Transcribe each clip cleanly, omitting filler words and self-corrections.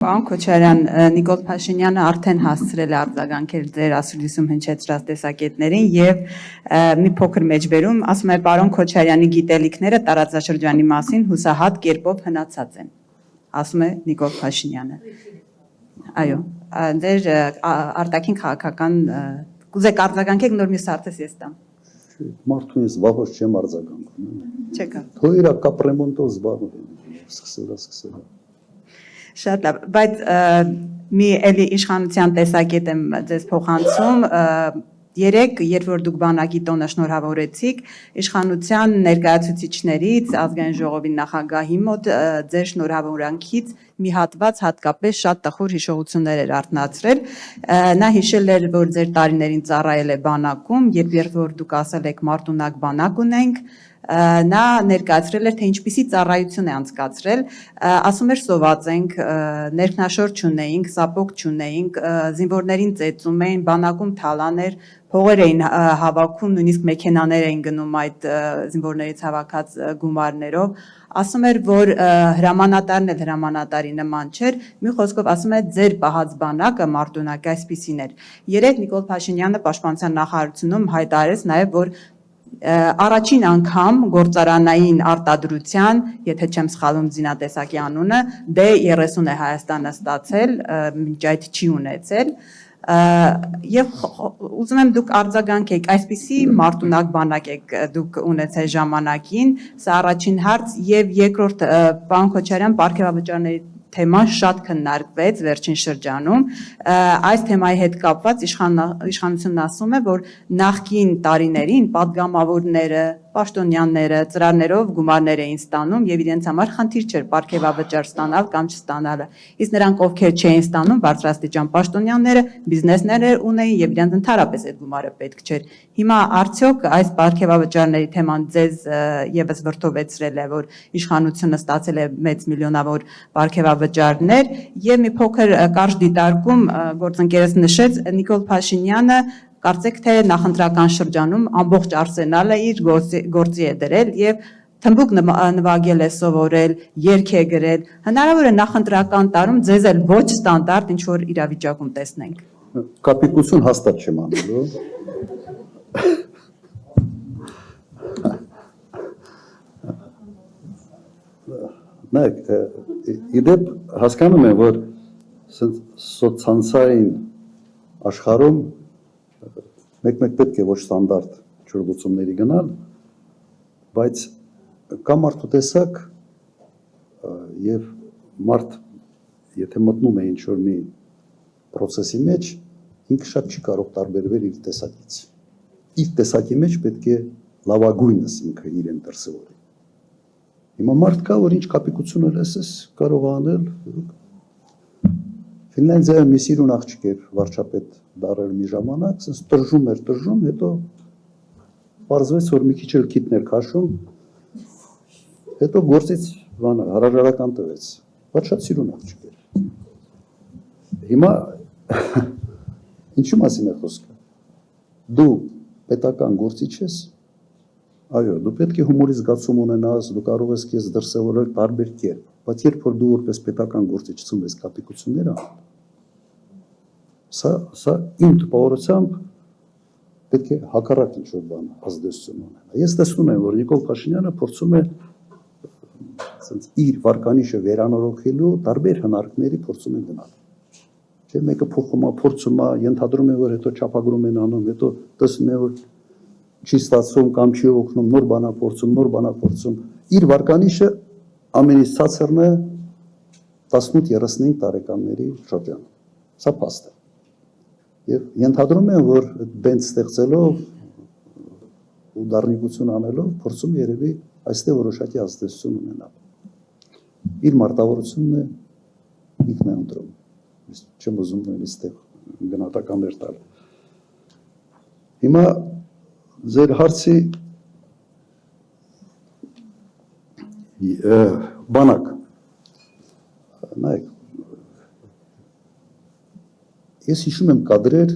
Պարոն Քոչարյան, Նիկոլ Փաշինյանը արդեն հասցրել է արձագանքել ձեր ասուլիսում հնչեցրած տեսակետներին եւ մի փոքր մեջբերում ասում է պարոն Քոչարյանի գիտելիքները տարածաշրջանի մասին հուսահատ կերպով հնացած են, ասում է Նիկոլ Փաշինյանը։ Այո, ձեր արտաքին քաղաքական կուզեք արձագանքեք նոր մյուս հարցս ես տամ։ Մարդու ես վաղոց չեմ արձագանքում։ Չեկա։ Թող իրա կապրեմոնտով զբաղվում, սկսել։ Շատ լավ, բայց մի էլի իշխանության տեսակետ եմ ձեզ փոխանցում, երեք, երբ որ դուք բանակի տոնը շնորհավորեցիք, իշխանության ներկայացուցիչներից ազգային ժողովի նախագահի մոտ ձեր շնորհավորանքից մի հատված հատկապես շատ տխուր հիշողություններ էր արթնացրել, նա հիշել էր, որ ձեր տարիներին ծառայել է բանակում, երբ որ դուք ասել եք մարտունակ բանակ ունենք, նա ներկայացրել էր, թե ինչպիսի ծառայություն է անցկացրել, ասում էր սոված ենք, ներքնաշոր չունեինք, սապոկ չունեինք, զինվորներին ծեծում էին, բանակում թալաներ, փողեր էին հավաքում, նույնիսկ մեքենաներ էին գնում այդ զինվորներից հավաքած գումարներով, ասում էր, որ հրամանատարն էլ հրամանատարի նման չէր, մի խոսքով ասում է ձեր պահած բանակը մարտունակ այսպիսին էր։ Երեկ Նիկոլ Փաշինյանը պաշտպանության նախարարությունում հայտարարեց նաև, որ առաջին անգամ գործարանային արտադրության, եթե չեմ սխալվում զինատեսակի անունը, D30 է Հայաստանը ստացել, մինչ այդ չի ունեցել, եւ ուզում եմ դուք արձագանքեք, այսպիսի մարտունակ բանակ եք դուք ունեցել ժամանակին, սա առաջին հարց եւ երկրորդ պարոն Քոչարյան պարգևավճարների թեման շատ քննարկվեց վերջին շրջանում, այս թեմայի հետ կապված իշխանությունն ասում է, որ նախկին տարիներին պատգամավորները, պաշտոնյաները ծրարներով գումարներ էին ստանում եւ իրենց համար խնդիր չէր պարգևավճար ստանալ կամ չստանալը, իսկ նրանք ովքեր չէին ստանում բարձրաստիճան պաշտոնյաները, բիզնեսներ ունեին եւ իրենց ընդհանրապես այդ գումարը պետք չէր։ Հիմա արդյոք այս պարգևավճարների թեման ձեզ եւս վրդովեցրել է, որ իշխանությունը ստացել է մեծ միլիոնավոր պարգևավճարներ եւ մի փոքր կարճ դիտարկում գործընկերս նշեց Նիկոլ Փաշինյանը կարծեք թե նախընտրական շրջանում ամբողջ արսենալը իր գործի է դրել եւ թմբուկ նվագել է սովորել, երգ է գրել, հնարավոր է նախընտրական տարում ձեզ էլ ոչ ստանդարտ ինչ որ իրավիճակում տեսնենք։ Կապիկություն հաստատ չեմ անելու։ Նայեք, իդեպ հասկանում եմ, որ սոցցանցային աշխարհում մեկ-մեկ պետք է ոչ ստանդարտ ճյուղությունների գնալ, բայց կա մարդու տեսակ եւ մարդ եթե մտնում է ինչ-որ մի process-ի մեջ, ինքը շատ չի կարող տարբերվել իր տեսակից։ Իր տեսակի մեջ պետք է լավագույնս ինքը իրեն դրսևորի։ Հիմա մարդ կա, որ ինչ կապիկություն լսես կարող անել։ Ֆինլանդիայում մի սիրուն աղջիկ էր վարչապետ դարել մի ժամանակ, ասես տրժում, հետո պարզվեց, որ մի քիչ էլ քիթներ քաշում, հետո գործից հրաժարական տվեց, բայց շատ սիրուն աղջիկ էր։ Հիմա ինչու մասին է խոսքը։ Դու պետական գործիչ ես, այո, դու պետք է հումորի զգացում ունենաս, դու կարող ես քեզ դրսևորել տարբեր կերպ, բայց երբ որ դու որպես պետական գործիչ ցում ես կապիկությունները, սա իմ տպավորությամբ պետք է հակառակ ինչ-որ բան ազդեցություն ունենա։ Ես տեսնում եմ, որ Նիկոլ Փաշինյանը փորձում է իր վարկանիշը վերանորոգելու տարբեր հնարքների փորձում է գնալ։ Չէ, մեկը փորձում է, ենթադրում է, որ հետո չափագրում են անում, հետո տեսնում է, որ չի ստացվում կամ չի օգնում, նոր բանա փորձում։ Իր վարկանիշը ամենից ցածրն է 18-35 տարեկանների շրջանում։ Սա փաստ է։ Եվ ենթադրում եմ, որ բենդ ստեղծելով ու դառնիկություն անելով փորձում երևի այստեղ որոշակի ազդեցություն ունենալ։ Իր մարտավարությունն է ինքն է ընտրում։ Ես չեմ ուզում նույնիսկ գնահատականներ տալ։ Հիմա ձեր հարցի բանակ, նայեք, ես հիշում եմ կադրեր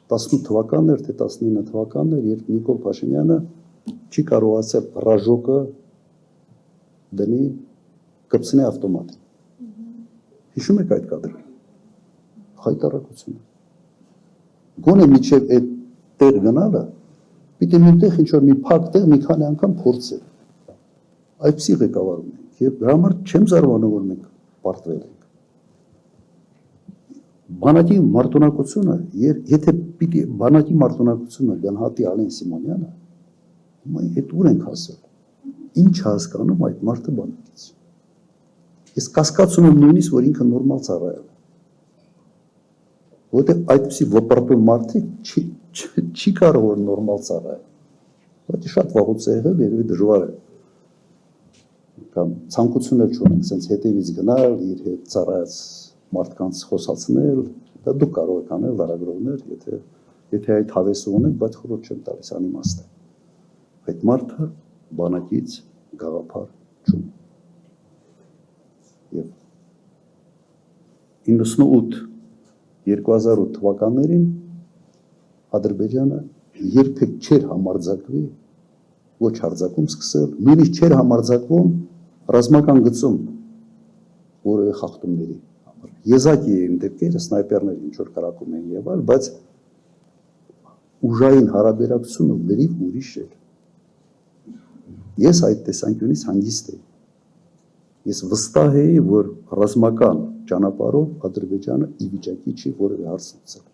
18 թվականներ, թե 19 թվականներ, երբ Նիկոլ Փաշինյանը չի կարողացել ռաժոկը դնի կպցնի ավտոմատ։ Հիշում եք այդ կադրը։ Խայտարակությունը։ Գոնե միջև այդ տեղ գնալը, պիտի միտեղ ինչ-որ մի փակ տեղ մի քանի անգամ փորձել։ Այդպիսի ղեկավարում ենք և դրա համար չեմ զարմանում, որ մենք պարտվել ենք։ Բանակի մարտունակությունը, եթե պիտի բանակի մարտունակությունը գնահատի Ալեն Սիմոնյանը, այդ ուր ենք հասել, ինչ հասկանում այդ մարդը բանակից։ Ես կասկածում եմ նույնիսկ, որ ինքը նորմալ ծառայել է։ Որտեղ այդպիսի վպրտում մարդիկ չի կարող որ նորմալ ծառայել։ Բայց շատ վաղուց է եղել, երևի դժվար է։ Կամ ցանկություն էլ չունենք sense հետևից գնալ, իր հետ ծառայած մարդկանց խոսացնել, դա դուք կարող եք անել լարագրողներ, եթե այդ հավեսը ունեք, բայց խորհուրդ չեմ տալիս անիմաստ է։ Այդ մարդը բանակից գաղափար չունի։ Եվ 98-2008 թվականներին Ադրբեջանը երբեք չէր համարձակվի ոչ հարձակում սկսել, նույնիսկ չէր համարձակվում ռազմական գծում որևէ խախտումների համար։ Եզակի էին դեպքերը, սնայպերներ ինչ որ կրակում էին եւ այլ, բայց ուժային հարաբերակցությունը լրիվ ուրիշ էր։ Ես այդ տեսանկյունից հանգիստ էի։ Ես վստահ էի, որ ռազմական ճանապարհով Ադրբեջանը ի վիճակի չի որևէ հարց լուծել։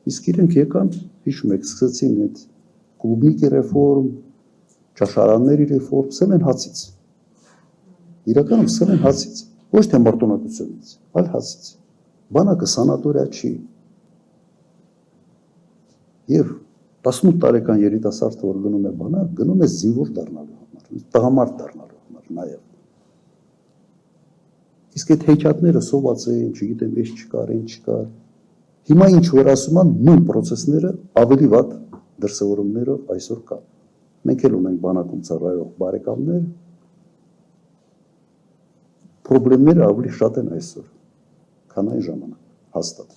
Իսկ իրենք եկան, հիշում եք, սկսեցին այդ կլուբնիկի ռեֆորմ, ճաշարանների ռեֆորմ, սկսել են հացից։ Իրականում սկսել են հացից, ոչ թե մարտունակությունից, այլ հացից։ Բանակը սանատորիա չի։ Եվ 18 տարեկան երիտասարդը, որ գնում է բանակ, գնում է զինվոր դառնալու համար, տղամարդ դառնալու համար նաև։ Իսկ այդ հեքիաթները սոված էին, չգիտեմ, ես չկար, ինչ չկար։ Հիմա ինչ որ ասում են, նույն պրոցեսները ավելի վատ դրսևորումներով այսօր կան։ Մենք էլ ունենք բանակում ծառայող բարեկամներ, պրոբլեմները ավելի շատ են այսօր, քան այն ժամանակ, հաստատ։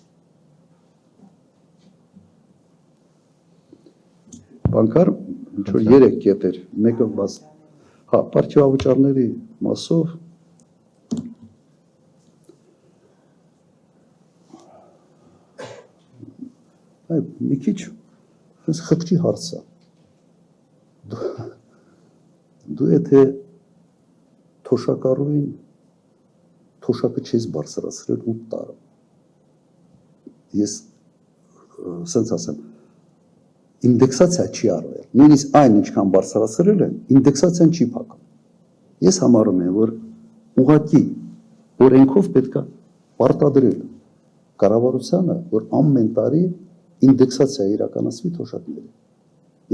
Բանկար ինչ-որ 3 կետեր, մեկը բաց, հա, պարտիավճարների մասով, մի քիչ խղճի հարց է։ Դու եթե թոշակառուին թոշակը չես բարձրացրել 8 տարի։ Ես սենց ասեմ, ինդեքսացիա չի արվել։ Նույնիսկ այն ինչքան բարձրացրել են, ինդեքսացիան չի փակում։ Ես համարում եմ, որ ուղղակի օրենքով պետք է պարտադրել կառավարությանը, որ ամեն տարի ինդեքսացիա իրականացվի թոշակների։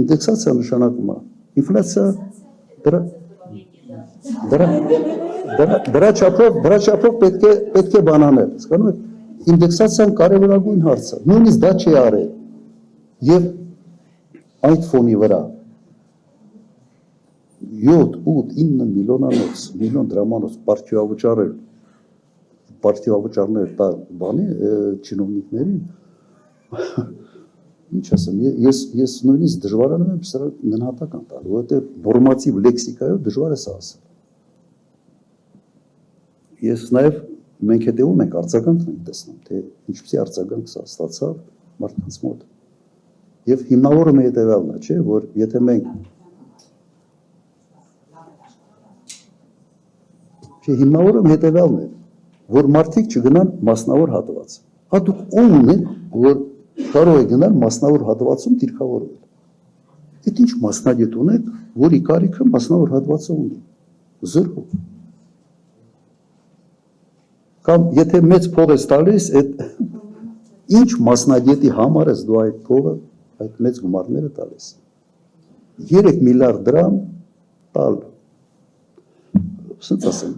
Ինդեքսացիա նշանակում է ինֆլյացիա դրա չափով պետք է բանանել։ Հասկանում եք, ինդեքսացիան կարևորագույն հարց է։ Նույնիսկ դա չի արել։ Եվ այդ ֆոնի վրա 7, 8, 9 միլիոն դրամանոց պարտիավճարներ տա բանի չինովնիկներին, ինչ ասեմ, ես նույնիսկ դժվարանում եմ սրա գնահատական տալ, որովհետև նորմատիվ լեքսիկայով դժվար է սա ասել։ Ես նաև մենք հետևում ենք արձագանքն ենք տեսնում, թե ինչպիսի արձագանք սա ստացավ մարդկանց մոտ։ Եվ հիմնավորումը հետևյալն է, չէ, որ եթե մենք հիմնավորումը հետևյալն է, որ մարդիկ չգնան մասնավոր հատված։ Հա դուք ում ունեք, որ կարող է գնալ մասնավոր հատվածում դիրքավորվել։ Այդ ինչ մասնագետ ունեք, որի կարիքը մասնավոր հատվածը ունի։ Զրո։ Կամ եթե մեծ փող ես տալիս, այդ ինչ մասնագետի համար ես դու այդ փողը, այդ մեծ գումարները տալիս։ 3 միլիարդ դրամ տալ։ Սենց ասեմ,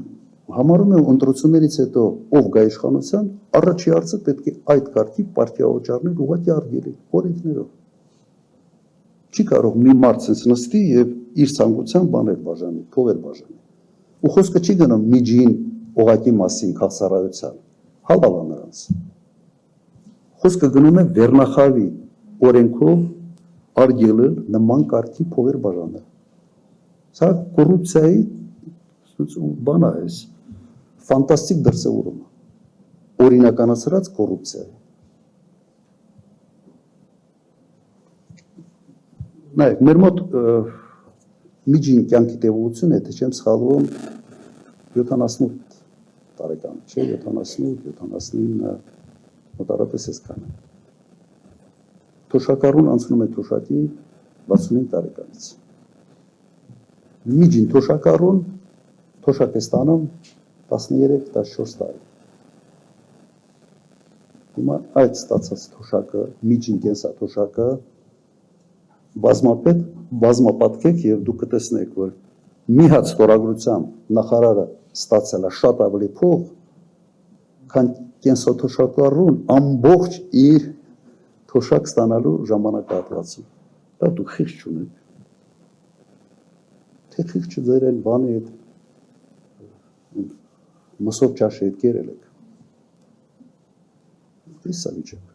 համարում եմ ընտրություններից հետո ով գա իշխանության, առաջի հարցը պետք է այդ կարգի պարտիավճարներ ուղղակի արգելի, օրենքներով։ Չի կարող մի մարդ sense նստի եւ իր ցանկության բաներ բաժանի, փողեր բաժանի։ Ու խոսքը չի գնում միջին օղակի մասին քաղցարարության, հալալա նրանց։ Խոսքը գնում է վերնախավի օրենքով արգելել նման կարգի փողեր բաժանել։ Սա կոռուպցիայի բան է, ֆանտաստիկ դրսևորում է, օրինականացրած կոռուպցիայի։ Նայեք, մեր մոտ միջին կյանքի տևողությունը, եթե չեմ սխալվում, 78 տարեկան, չէ, 78, 79, մոտավորապես այսքան է։ Թոշակառուն անցնում է թոշակի 65 տարեկանից։ Միջին թոշակառուն թոշակ է ստանում 13-14 տարի։ Հիմա այդ ստացած թոշակը, միջին կենսաթոշակը բազմապատկեք եւ դուք կտեսնեք, որ մի հատ ստորագրությամբ նախարարը ստացել է շատ ավելի փող, քան կենսաթոշակառուն ամբողջ իր թոշակ ստանալու ժամանակահատվածում։ Դա դուք խիղճ չունեք։ Թե խիղճը ձեր այն բանի հետ մսով ճաշի հետ կերել եք։ Իսկ է վիճակը։